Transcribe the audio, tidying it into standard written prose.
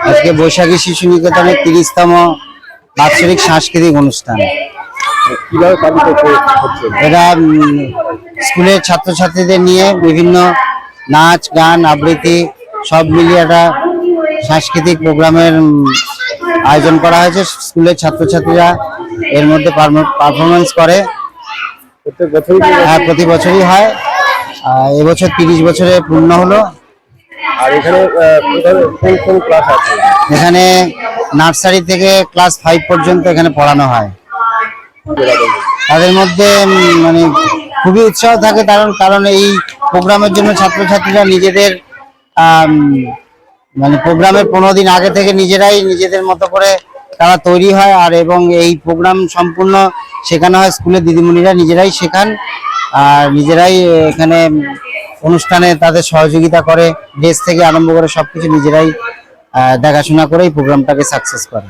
আজকে বৈশাখী শিশু নিকেতনের 30তম বাৎসরিক সাংস্কৃতিক অনুষ্ঠান। এরা স্কুলের ছাত্রছাত্রীদের নিয়ে বিভিন্ন নাচ গান আবৃত্তি সব মিলিয়ে একটা সাংস্কৃতিক প্রোগ্রামের আয়োজন করা হয়েছে। স্কুলের ছাত্রছাত্রীরা এর মধ্যে পারফরমেন্স করে। হ্যাঁ, প্রতি বছরই হয়। এবছর 30 বছরে পূর্ণ হলো। আর এখানে কোন ক্লাস আছে? এখানে নার্সারি থেকে ক্লাস 5 পর্যন্ত এখানে পড়ানো হয়। তাদের মধ্যে মানে খুবই উৎসাহ থাকে, কারণ এই প্রোগ্রামের জন্য ছাত্রছাত্রীরা নিজেদের মানে প্রোগ্রামের 15 দিন আগে থেকে নিজেদের মতো করে তারা তৈরি হয়। আর এবং এই প্রোগ্রাম সম্পূর্ণ শেখানো হয় স্কুলের দিদিমণিরা নিজেরাই শেখান আর নিজেরাই এখানে অনুষ্ঠানে তাদের সহযোগিতা করে। ড্রেস থেকে আরম্ভ করে সবকিছু নিজেরাই দেখাশোনা করে এই প্রোগ্রামটাকে সাকসেস করে।